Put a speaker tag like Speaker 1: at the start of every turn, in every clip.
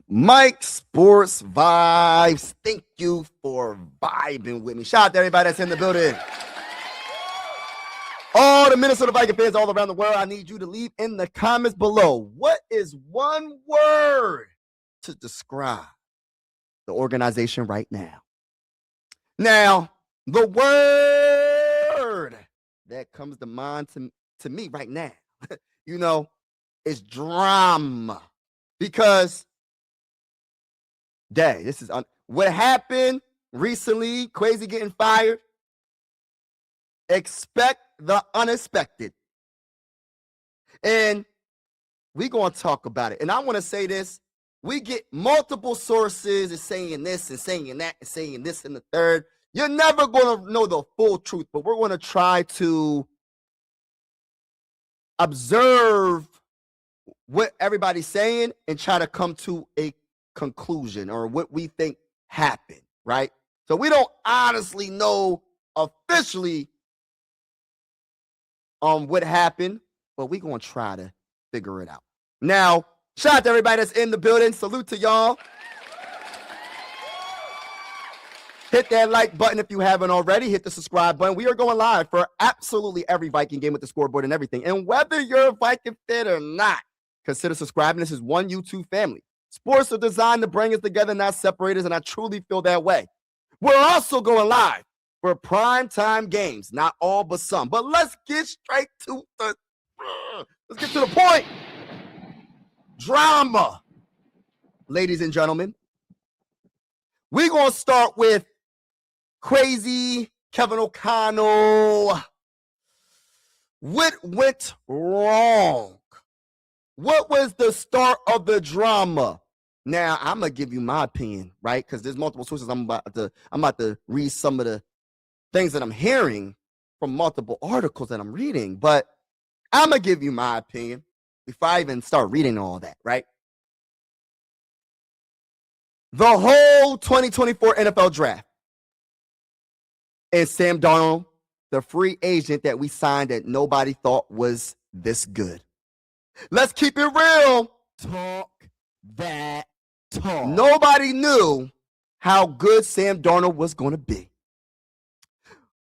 Speaker 1: Mike Sports Vibes. Thank you for vibing with me. Shout out to everybody that's in the building. All the Minnesota Vikings fans all around the world, I need you to leave in the comments below. What is one word to describe the organization right now? Now, the word that comes to mind to me right now, is drama. Because, this is what happened recently, Kwesi getting fired. Expect the unexpected. And we're going to talk about it. And I want to say this. We get multiple sources saying this and saying that and saying this and the third. You're never going to know the full truth, but we're going to try to observe what everybody's saying and try to come to a conclusion or what we think happened, right? So we don't honestly know officially what happened, but we're going to try to figure it out. Now, shout out to everybody that's in the building. Salute to y'all. Hit that like button if you haven't already. Hit the subscribe button. We are going live for absolutely every Viking game with the scoreboard and everything. And whether you're a Viking fan or not, consider subscribing. This is one YouTube family. Sports are designed to bring us together, not separate us, and I truly feel that way. We're also going live for prime time games, not all but some. But let's get straight to the point. Drama, ladies and gentlemen. We're going to start with Kwesi, Kevin O'Connell. What went wrong? What was the start of the drama? Now, I'm going to give you my opinion, right? Because there's multiple sources. I'm about to read some of the things that I'm hearing from multiple articles that I'm reading. But I'm going to give you my opinion before I even start reading all that, right? The whole 2024 NFL draft and Sam Darnold, the free agent that we signed that nobody thought was this good. Let's keep it real. Talk that talk. Nobody knew how good Sam Darnold was going to be.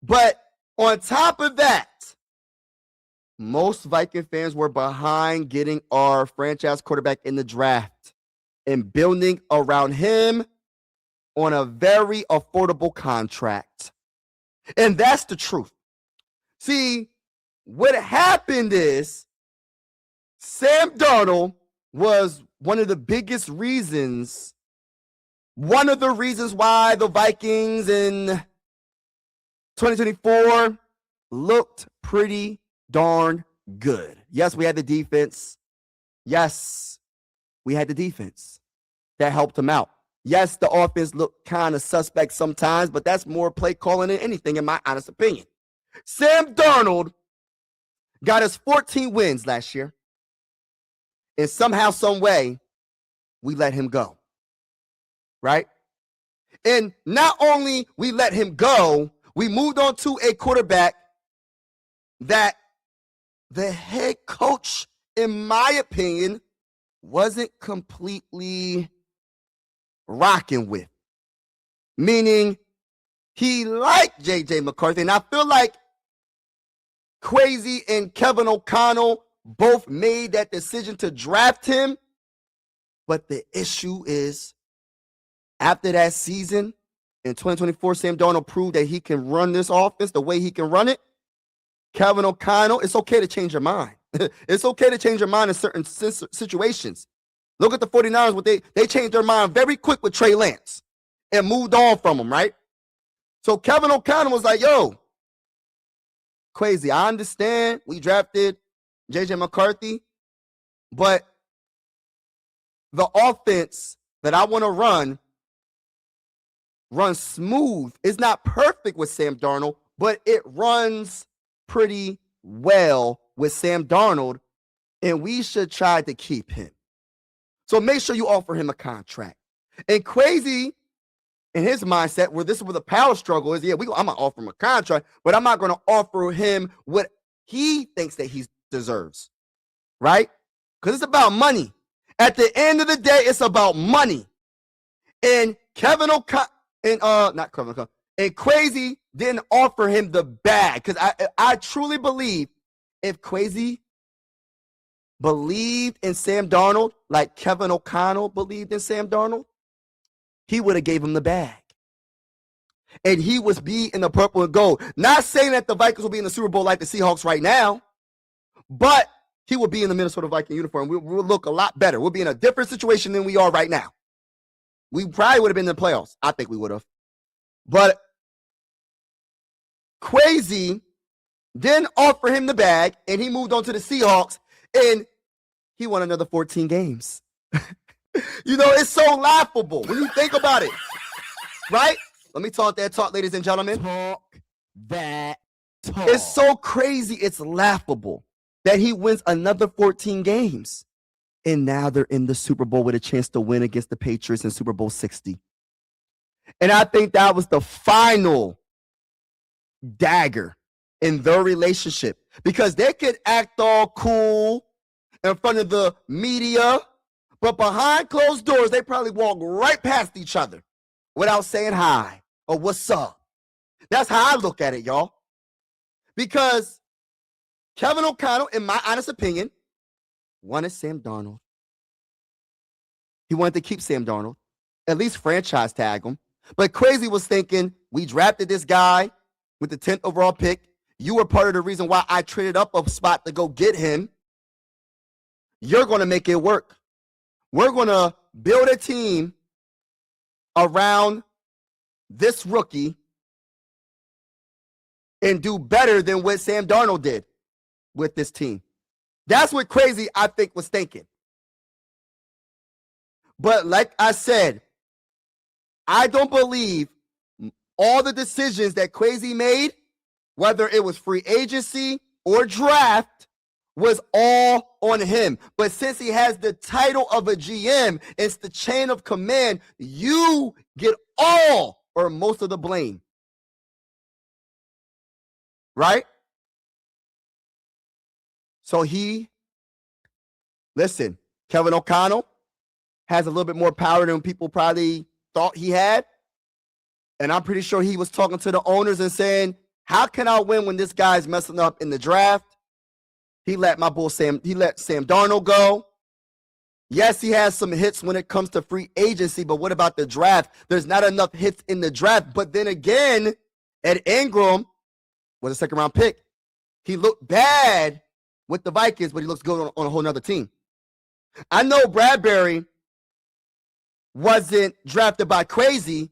Speaker 1: But on top of that, most Viking fans were behind getting our franchise quarterback in the draft and building around him on a very affordable contract. And that's the truth. See, what happened is Sam Darnold was one of the reasons why the Vikings in 2024 looked pretty darn good. Yes, we had the defense. Yes, we had the defense that helped him out. Yes, the offense looked kind of suspect sometimes, but that's more play calling than anything, in my honest opinion. Sam Darnold got us 14 wins last year, and somehow, some way, we let him go, right? And not only we let him go, we moved on to a quarterback that the head coach, in my opinion, wasn't completely rocking with. Meaning, he liked J.J. McCarthy. And I feel like Kwesi and Kevin O'Connell both made that decision to draft him. But the issue is, after that season, in 2024, Sam Darnold proved that he can run this offense the way he can run it. Kevin O'Connell, it's okay to change your mind. It's okay to change your mind in certain situations. Look at the 49ers. They changed their mind very quick with Trey Lance and moved on from him, right? So Kevin O'Connell was like, yo, Kwesi, I understand we drafted J.J. McCarthy, but the offense that I want to run smooth. It's not perfect with Sam Darnold, but it runs pretty well with Sam Darnold, and we should try to keep him. So make sure you offer him a contract. And Kwesi, in his mindset, where this is where the power struggle is, I'm going to offer him a contract, but I'm not going to offer him what he thinks that he deserves, right? Because it's about money. At the end of the day, it's about money. And not Kevin O'Connell, and Kwesi didn't offer him the bag. Because I truly believe if Kwesi believed in Sam Darnold like Kevin O'Connell believed in Sam Darnold, he would have gave him the bag. And he would be in the purple and gold. Not saying that the Vikings will be in the Super Bowl like the Seahawks right now, but he will be in the Minnesota Viking uniform. We'll look a lot better. We'll be in a different situation than we are right now. We probably would have been in the playoffs. I think we would have. But Kwesi didn't offer him the bag, and he moved on to the Seahawks, and he won another 14 games. It's so laughable when you think about it, right? Let me talk that talk, ladies and gentlemen.
Speaker 2: Talk that talk.
Speaker 1: It's so crazy. It's laughable that he wins another 14 games. And now they're in the Super Bowl with a chance to win against the Patriots in Super Bowl 60. And I think that was the final dagger in their relationship, because they could act all cool in front of the media, but behind closed doors, they probably walk right past each other without saying hi or what's up. That's how I look at it, y'all. Because Kevin O'Connell, in my honest opinion, wanted Sam Darnold. He wanted to keep Sam Darnold, at least franchise tag him. But Kwesi was thinking, we drafted this guy with the 10th overall pick. You were part of the reason why I traded up a spot to go get him. You're going to make it work. We're going to build a team around this rookie and do better than what Sam Darnold did with this team. That's what Kwesi, I think, was thinking. But like I said, I don't believe all the decisions that Kwesi made, whether it was free agency or draft, was all on him. But since he has the title of a GM, it's the chain of command, you get all or most of the blame. Right? So listen, Kevin O'Connell has a little bit more power than people probably thought he had. And I'm pretty sure he was talking to the owners and saying, how can I win when this guy's messing up in the draft? He let Sam Darnold go. Yes, he has some hits when it comes to free agency, but what about the draft? There's not enough hits in the draft. But then again, Ed Ingram was a second-round pick. He looked bad with the Vikings, but he looks good on a whole nother team. I know Bradbury wasn't drafted by Kwesi,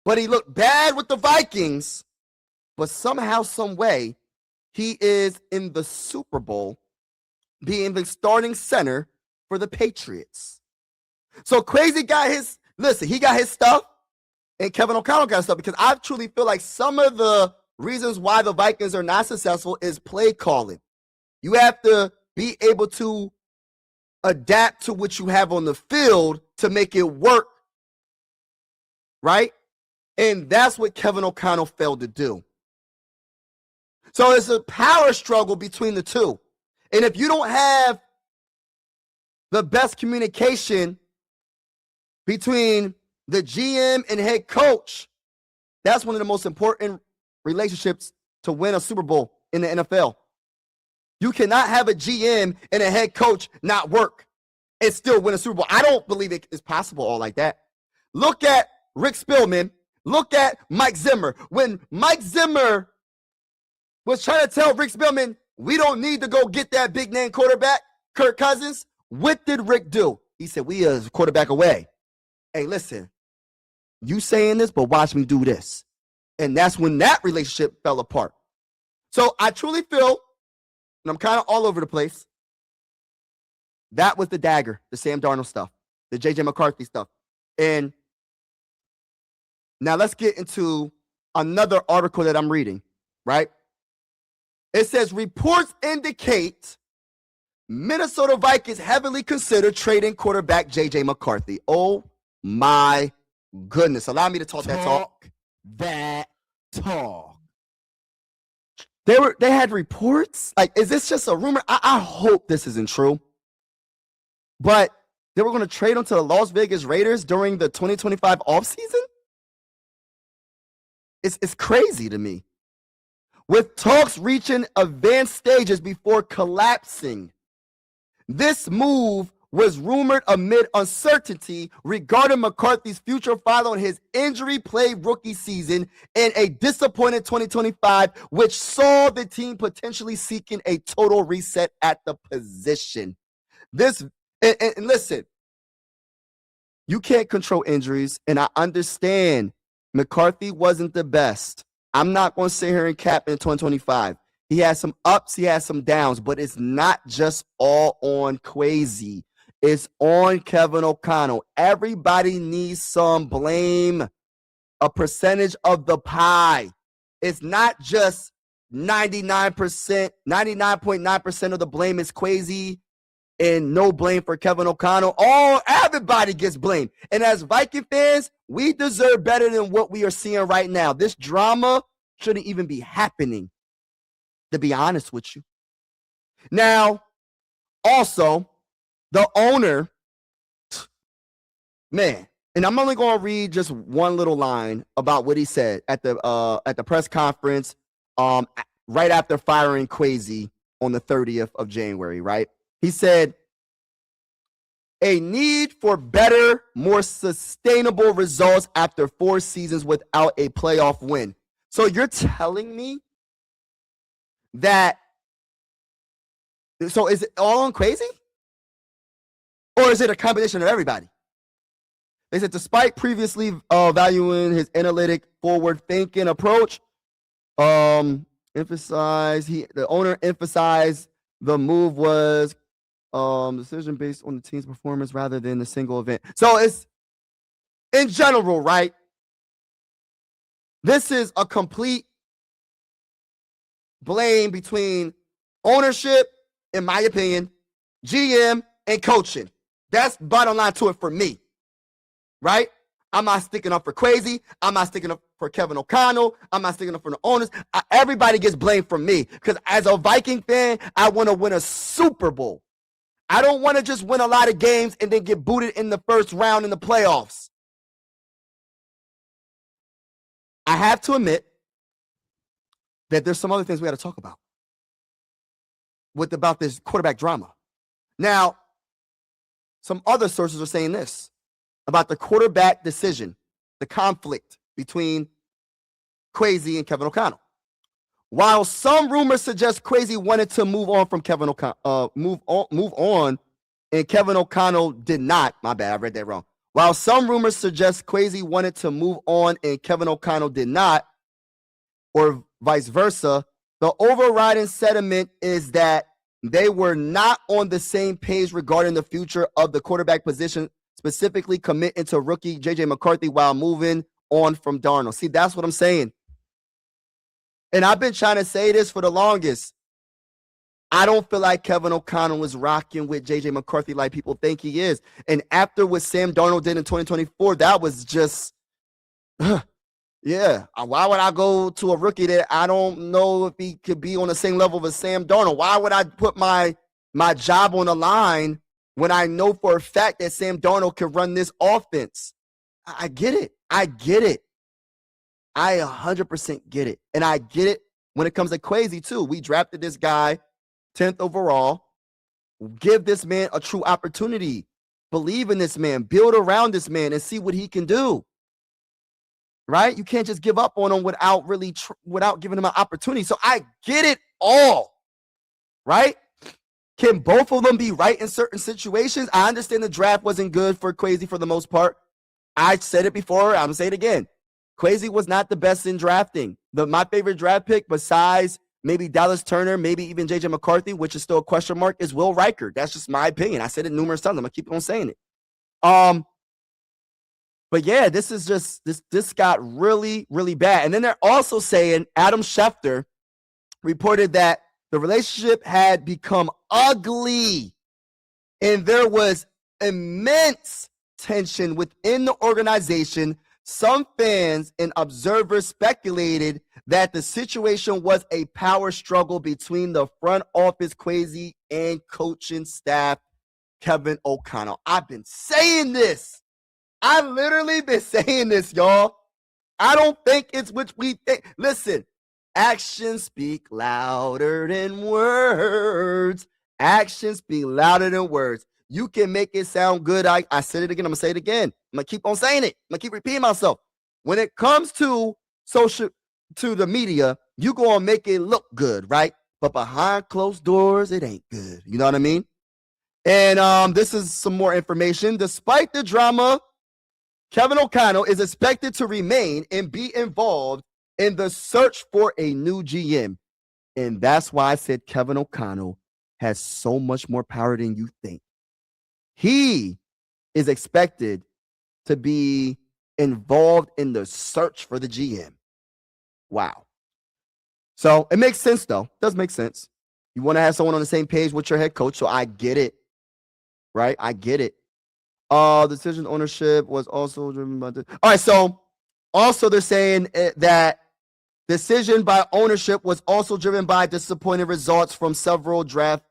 Speaker 1: but he looked bad with the Vikings. But somehow, some way, he is in the Super Bowl being the starting center for the Patriots. So Kwesi got he got his stuff, and Kevin O'Connell got his stuff, because I truly feel like some of the reasons why the Vikings are not successful is play calling. You have to be able to adapt to what you have on the field to make it work, right? And that's what Kevin O'Connell failed to do. So it's a power struggle between the two. And if you don't have the best communication between the GM and head coach, that's one of the most important relationships to win a Super Bowl in the NFL. You cannot have a GM and a head coach not work and still win a Super Bowl. I don't believe it is possible all like that. Look at Rick Spielman. Look at Mike Zimmer. When Mike Zimmer was trying to tell Rick Spielman, we don't need to go get that big name quarterback, Kirk Cousins, what did Rick do? He said, we are a quarterback away. Hey, listen, you saying this, but watch me do this. And that's when that relationship fell apart. So I truly feel, and I'm kind of all over the place, that was the dagger, the Sam Darnold stuff, the J.J. McCarthy stuff. And now let's get into another article that I'm reading, right? It says, reports indicate Minnesota Vikings heavily consider trading quarterback J.J. McCarthy. Oh, my goodness. Allow me to talk that talk.
Speaker 2: That talk.
Speaker 1: They had reports? Like, is this just a rumor? I hope this isn't true. But They were going to trade him to the Las Vegas Raiders during the 2025 offseason? It's crazy to me. With talks reaching advanced stages before collapsing, this move was rumored amid uncertainty regarding McCarthy's future following his injury-plagued rookie season and a disappointing 2025, which saw the team potentially seeking a total reset at the position. And listen, you can't control injuries, and I understand McCarthy wasn't the best. I'm not going to sit here and cap in 2025. He has some ups, he has some downs, but it's not just all on Kwesi. It's on Kevin O'Connell. Everybody needs some blame, a percentage of the pie. It's not just 99.9% of the blame is Kwesi and no blame for Kevin O'Connell. Everybody gets blamed. And as Viking fans, we deserve better than what we are seeing right now. This drama shouldn't even be happening, to be honest with you. Now, also, the owner, man, and I'm only going to read just one little line about what he said at the press conference right after firing Kwesi on the 30th of January, right? He said, a need for better, more sustainable results after 4 seasons without a playoff win. So you're telling me that, so is it all on Kwesi? Or is it a combination of everybody? They said, despite previously valuing his analytic, forward-thinking approach, the owner emphasized the move was decision based on the team's performance rather than the single event. So it's in general, right? This is a complete blame between ownership, in my opinion, GM, and coaching. That's bottom line to it for me, right? I'm not sticking up for Kwesi. I'm not sticking up for Kevin O'Connell. I'm not sticking up for the owners. Everybody gets blamed for me because as a Viking fan, I want to win a Super Bowl. I don't want to just win a lot of games and then get booted in the first round in the playoffs. I have to admit that there's some other things we got to talk about about this quarterback drama. Now, some other sources are saying this about the quarterback decision, the conflict between Kwesi and Kevin O'Connell. While some rumors suggest Kwesi wanted to move on from Kevin O'Connell, move on, and Kevin O'Connell did not. My bad, I read that wrong. While some rumors suggest Kwesi wanted to move on and Kevin O'Connell did not, or vice versa, the overriding sentiment is that they were not on the same page regarding the future of the quarterback position, specifically committing to rookie J.J. McCarthy while moving on from Darnold. See, that's what I'm saying. And I've been trying to say this for the longest. I don't feel like Kevin O'Connell is rocking with J.J. McCarthy like people think he is. And after what Sam Darnold did in 2024, that was just, yeah. Why would I go to a rookie that I don't know if he could be on the same level as Sam Darnold? Why would I put my job on the line when I know for a fact that Sam Darnold can run this offense? I get it. I 100% get it. And I get it when it comes to Kwesi too. We drafted this guy 10th overall. Give this man a true opportunity. Believe in this man. Build around this man and see what he can do. Right? You can't just give up on him without giving him an opportunity. So I get it all. Right? Can both of them be right in certain situations? I understand the draft wasn't good for Kwesi for the most part. I said it before. I'm going to say it again. Kwesi was not the best in drafting. My favorite draft pick, besides maybe Dallas Turner, maybe even J.J. McCarthy, which is still a question mark, is Will Riker. That's just my opinion. I said it numerous times. I'm going to keep on saying it. But yeah, this is just, this got really, really bad. And then they're also saying Adam Schefter reported that the relationship had become ugly and there was immense tension within the organization. Some fans and observers speculated that the situation was a power struggle between the front office, Kwesi, and coaching staff Kevin O'Connell. I've been saying this. I've literally been saying this, y'all. I don't think it's what we think. Listen, actions speak louder than words. Actions speak louder than words. You can make it sound good. I said it again. I'm going to say it again. I'm going to keep on saying it. I'm going to keep repeating myself. When it comes to the media, you going to make it look good, right? But behind closed doors, it ain't good. You know what I mean? And this is some more information. Despite the drama, Kevin O'Connell is expected to remain and be involved in the search for a new GM. And that's why I said Kevin O'Connell has so much more power than you think. He is expected to be involved in the search for the GM. Wow. So it makes sense, though. It does make sense. You want to have someone on the same page with your head coach, so I get it. Right? I get it. Decision ownership was also driven by the. All right, so also they're saying that decision by ownership was also driven by disappointing results from several draft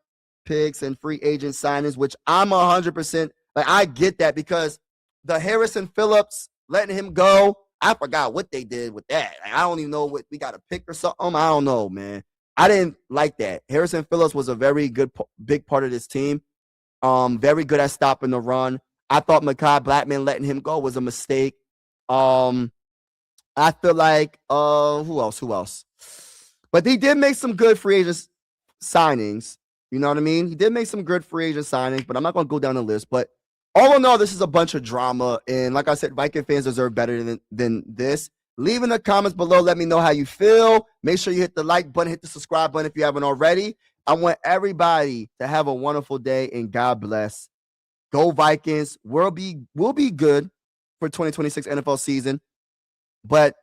Speaker 1: picks and free agent signings, which I'm 100% like. I get that because the Harrison Phillips letting him go, I forgot what they did with that. Like, I don't even know what we got a pick or something. I don't know, man. I didn't like that. Harrison Phillips was a very good, big part of this team. Very good at stopping the run. I thought Mekhi Blackman letting him go was a mistake. I feel like who else? But he did make some good free agent signings. You know what I mean? He did make some good free agent signings, but I'm not going to go down the list. But all in all, this is a bunch of drama. And like I said, Viking fans deserve better than this. Leave in the comments below. Let me know how you feel. Make sure you hit the like button, hit the subscribe button if you haven't already. I want everybody to have a wonderful day, and God bless. Go Vikings. We'll be good for 2026 NFL season. But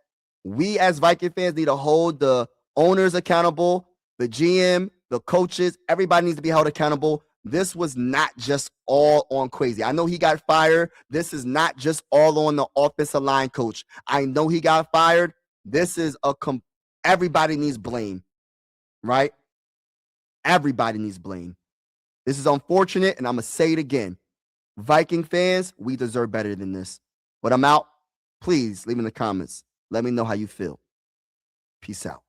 Speaker 1: we as Viking fans need to hold the owners accountable, the GM, the coaches. Everybody needs to be held accountable. This was not just all on Kwesi. I know he got fired. This is not just all on the offensive line coach. I know he got fired. This is everybody needs blame, right? Everybody needs blame. This is unfortunate, and I'm going to say it again. Viking fans, we deserve better than this. But I'm out. Please leave in the comments. Let me know how you feel. Peace out.